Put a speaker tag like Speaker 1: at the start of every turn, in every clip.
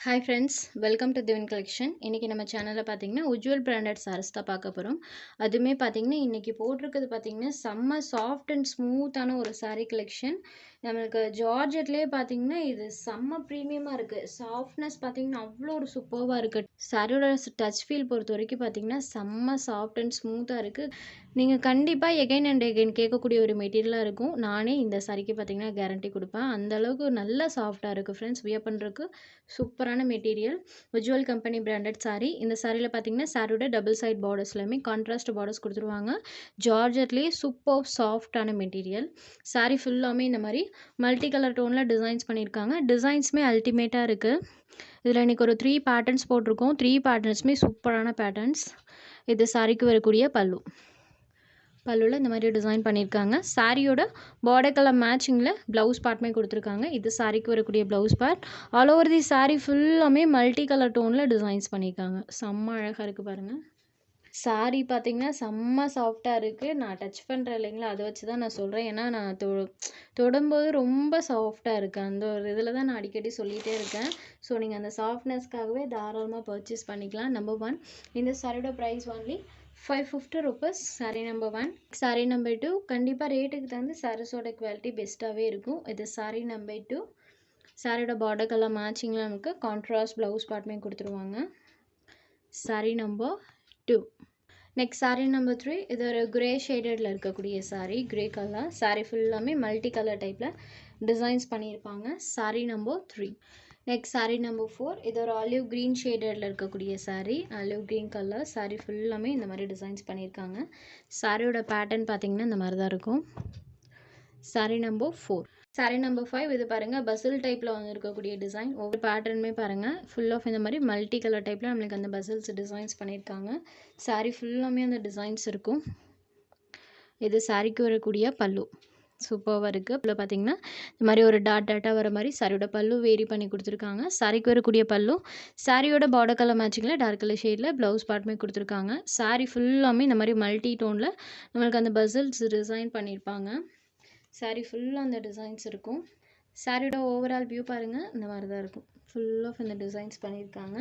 Speaker 1: Hi friends, welcome to Divine collection. இன்றைக்கி நம்ம சேனலில் பார்த்தீங்கன்னா உஜ்வல் பிராண்டட் சாரீஸ் தான் பார்க்க போகிறோம். அதுவுமே பார்த்தீங்கன்னா இன்றைக்கி போட்டிருக்கிறது பார்த்தீங்கன்னா செம்ம சாஃப்ட் அண்ட் ஸ்மூத்தான ஒரு சாரீ கலெக்ஷன். நம்மளுக்கு ஜார்ஜெட்லேயே பார்த்தீங்கன்னா இது செம்ம ப்ரீமியமாக இருக்குது. சாஃப்ட்னஸ் பார்த்தீங்கன்னா அவ்வளோ ஒரு சூப்பராக இருக்குது. சாரியோட டச் ஃபீல் பொறுத்த வரைக்கும் பார்த்தீங்கன்னா செம்ம சாஃப்ட் அண்ட் ஸ்மூத்தாக இருக்குது. நீங்கள் கண்டிப்பாக எகைன் அண்ட் எகைன் கேட்கக்கூடிய ஒரு மெட்டீரியலாக இருக்கும். நானே இந்த சாரிக்கு பார்த்தீங்கன்னா கேரண்டி கொடுப்பேன். அந்தளவுக்கு நல்லா சாஃப்டாக இருக்குது ஃப்ரெண்ட்ஸ். வியர் பண்ணுறதுக்கு சூப்பரான material. Ujjwal company branded sari. இந்த சாரியில் பார்த்தீங்கன்னா சாரியோட டபுள் சைட் பார்டர்ஸ்லையுமே கான்ட்ராஸ்ட் பார்டர்ஸ் கொடுத்துருவாங்க. ஜார்ஜெட்லேயே சூப்பர் சாஃப்டான மெட்டீரியல். சாரீ ஃபுல்லாமே இந்த மாதிரி மல்டி கலர் டோனில் டிசைன்ஸ் பண்ணியிருக்காங்க. டிசைன்ஸுமே அல்டிமேட்டாக இருக்குது. இதில் இன்றைக்கி ஒரு 3 பேட்டர்ன்ஸ் போட்டிருக்கோம். 3 பேட்டர்ன்ஸுமே சூப்பரான பேட்டர்ன்ஸ். இது சாரிக்கு வரக்கூடிய பல்லு. பல்லுவில் இந்த மாதிரி டிசைன் பண்ணியிருக்காங்க. சாரியோட பார்டர் கலர் மேட்சிங்கில் ப்ளவுஸ் பார்ட்டுமே கொடுத்துருக்காங்க. இது சாரிக்கு வரக்கூடிய blouse part. All over the sari ஃபுல்லாமே மல்டி கலர் டோனில் டிசைன்ஸ் பண்ணியிருக்காங்க. செம்ம அழகாக இருக்குது பாருங்கள். சாரீ பார்த்திங்கன்னா செம்ம சாஃப்டாக இருக்குது. நான் டச் பண்ணுறேன் இல்லைங்களா, அதை வச்சு தான் நான் சொல்கிறேன். ஏன்னா நான் தொடும்போது ரொம்ப சாஃப்டாக இருக்குது. அந்த ஒரு இதில் தான் நான் அடிக்கடி சொல்லிகிட்டே இருக்கேன். ஸோ நீங்கள் அந்த சாஃப்ட்னஸ்க்காகவே தாராளமாக பர்ச்சேஸ் பண்ணிக்கலாம். நம்பர் 1, இந்த சாரியோட price only 550 rupees. Sari number 1. Sari number 2 கண்டிப்பாக ரேட்டுக்கு தந்து சாரீஸோட குவாலிட்டி பெஸ்ட்டாகவே இருக்கும். இது சாரீ நம்பர் 2. சாரியோட பார்டர் கலர் மேட்சிங்கில் நமக்கு கான்ட்ராஸ்ட் ப்ளவுஸ் பார்ட்டுமே கொடுத்துருவாங்க. Sari number 2. Next sari number 3. இது ஒரு கிரே ஷேடடில் இருக்கக்கூடிய சாரீ. கிரே கலர் சாரீ ஃபுல்லாமே மல்டி கலர் டைப்பில் டிசைன்ஸ் பண்ணியிருப்பாங்க. Sari number 3. Next sari number 4. இது ஒரு ஆலிவ் க்ரீன் ஷேடடில் இருக்கக்கூடிய sari. Olive green colour sari ஃபுல்லாமே இந்த மாதிரி டிசைன்ஸ் பண்ணியிருக்காங்க. சாரியோட பேட்டர்ன் பார்த்திங்கன்னா இந்த மாதிரி தான் இருக்கும். சாரீ நம்பர் 4. சாரீ நம்பர் 5. இது பாருங்கள் பசில் டைப்பில் வந்து இருக்கக்கூடிய டிசைன். ஒவ்வொரு பேட்டர்னுமே பாருங்கள் ஃபுல் ஆஃப் இந்த மாதிரி மல்டி கலர் டைப்பில் நம்மளுக்கு அந்த பசில்ஸ் டிசைன்ஸ் பண்ணியிருக்காங்க. சாரீ ஃபுல்லாமே அந்த டிசைன்ஸ் இருக்கும். இது சாரிக்கு வரக்கூடிய பல்லு. சூப்பராக இருக்குது. இப்போ பார்த்தீங்கன்னா இந்த மாதிரி ஒரு டாட்டாக வர மாதிரி சாரியோட பல்லு வேரி பண்ணி கொடுத்துருக்காங்க. சாரிக்கு வரக்கூடிய பல்லு சாரியோட பார்டர் கலர் மேட்சிங்கில் டார்க் கலர் ஷேடில் ப்ளவுஸ் பார்ட்டுமே கொடுத்துருக்காங்க. சாரீ ஃபுல்லாமே இந்த மாதிரி மல்டி டோனில் நம்மளுக்கு அந்த பசில்ஸ் டிசைன் பண்ணியிருப்பாங்க. சாரீ ஃபுல்லாக அந்த டிசைன்ஸ் இருக்கும். சாரியோட ஓவரால் வியூ பாருங்கள் இந்த மாதிரி தான் இருக்கும். ஃபுல் ஆஃப் இந்த டிசைன்ஸ் பண்ணியிருக்காங்க.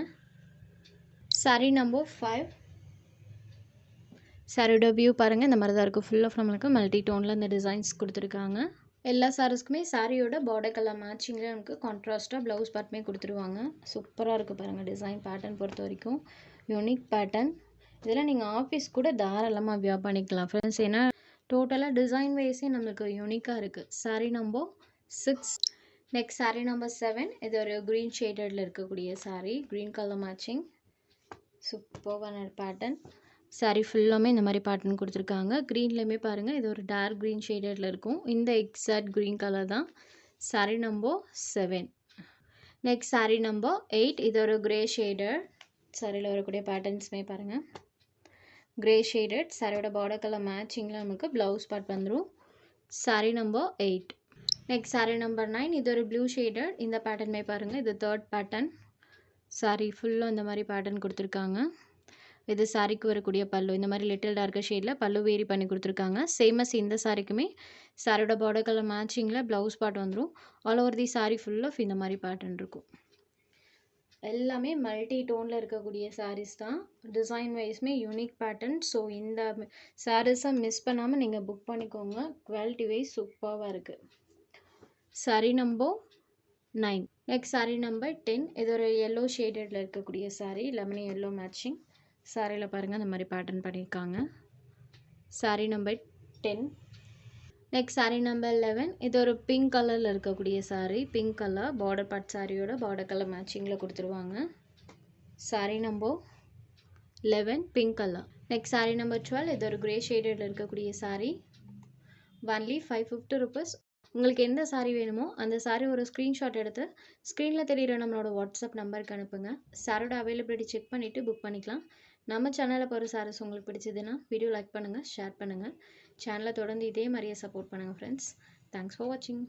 Speaker 1: சாரீ நம்பர் 5. சாரியோட வியூ பாருங்கள் இந்த மாதிரி தான் இருக்கும். ஃபுல் ஆஃப் நம்மளுக்கு மல்டி டோனில் இந்த டிசைன்ஸ் கொடுத்துருக்காங்க. எல்லா சாரீஸ்க்குமே சாரியோட பார்டர் கலர் மேட்சிங்கில் நமக்கு கான்ட்ராஸ்ட்டாக ப்ளவுஸ் பார்ட்டுமே கொடுத்துருவாங்க. சூப்பராக இருக்குது பாருங்கள். டிசைன் பேட்டர்ன் பொறுத்த வரைக்கும் யூனிக் பேட்டர்ன். இதெல்லாம் நீங்கள் ஆஃபீஸ் கூட தாராளமாக வியர் பண்ணிக்கலாம் ஃப்ரெண்ட்ஸ். ஏன்னா டோட்டலாக டிசைன் வைஸே நம்மளுக்கு யூனிக்காக இருக்குது. Sari number 6. Next sari number 7. இது ஒரு க்ரீன் ஷேடடில் இருக்கக்கூடிய சாரீ. Green colour matching. சூப்பரான பேட்டர்ன். சாரீ ஃபுல்லாமே இந்த மாதிரி பேட்டர்ன் கொடுத்துருக்காங்க. க்ரீன்லேயுமே பாருங்கள் இது ஒரு டார்க் க்ரீன் ஷேடடில் இருக்கும். இந்த எக்ஸாக்ட் க்ரீன் கலர் தான். Sari number 7. Next sari number 8. இது ஒரு க்ரே ஷேடட். சாரியில் வரக்கூடிய பேட்டர்ன்ஸுமே பாருங்கள் க்ரே ஷேடட். சாரியோட பார்டர் கலர் மேட்சிங்கில் நமக்கு ப்ளவுஸ் பார்ட் வந்துடும். Sari number 8. Next sari number 9. இது ஒரு ப்ளூ ஷேடட். இந்த பேட்டர்னுமே பாருங்கள் இது 3rd பேட்டர்ன். சாரீ ஃபுல்லாக இந்த மாதிரி பேட்டர்ன் கொடுத்துருக்காங்க. இது சாரிக்கு வரக்கூடிய பல்லு. இந்த மாதிரி லிட்டில் டார்க்கர் ஷேடில் பல்லு வேரி பண்ணி கொடுத்துருக்காங்க. சேமஸ் இந்த சாரிக்குமே சாரியோட பார்டர் கலர் மேட்சிங்கில் ப்ளவுஸ் பார்ட் வந்துடும். All over the sari full of இந்த மாதிரி பேட்டர்ன் இருக்கும். எல்லாமே மல்டி டோனில் இருக்கக்கூடிய சாரீஸ் தான். டிசைன் வைஸ்மே யூனிக் பேட்டர்ன். ஸோ இந்த சாரீஸை மிஸ் பண்ணாமல் நீங்கள் புக் பண்ணிக்கோங்க. குவாலிட்டி வைஸ் சூப்பராக இருக்குது. Sari number 9. Next sari number 10. இது ஒரு எல்லோ ஷேடடில் இருக்கக்கூடிய சாரீ. Lemon yellow matching. சாரியில் பாருங்கள் இந்த மாதிரி பேட்டர்ன் பண்ணியிருக்காங்க. Sari number 10. Next sari number 11. இது ஒரு பிங்க் கலரில் இருக்கக்கூடிய sari. Pink colour border part சாரியோட பார்டர் கலர் மேட்சிங்கில் கொடுத்துருவாங்க. Sari number 11 pink colour. Next sari number 12. இது ஒரு க்ரே ஷேடடில் இருக்கக்கூடிய சாரீ. Only 550 rupees. உங்களுக்கு எந்த சாரீ வேணுமோ அந்த சாரீ ஒரு ஸ்க்ரீன்ஷாட் எடுத்து ஸ்க்ரீனில் தெரிகிற நம்மளோட வாட்ஸ்அப் நம்பருக்கு அனுப்புங்க. சாரோட அவைலபிலிட்டி செக் பண்ணிவிட்டு புக் பண்ணிக்கலாம். நம்ம சேனலில் போகிற சாரீஸ் உங்களுக்கு பிடிச்சதுன்னா வீடியோ லைக் பண்ணுங்கள், ஷேர் பண்ணுங்கள். சேனலை தொடர்ந்து இதே மாதிரியே சப்போர்ட் பண்ணுங்கள் ஃப்ரெண்ட்ஸ். தேங்க்ஸ் ஃபார் வாட்சிங்.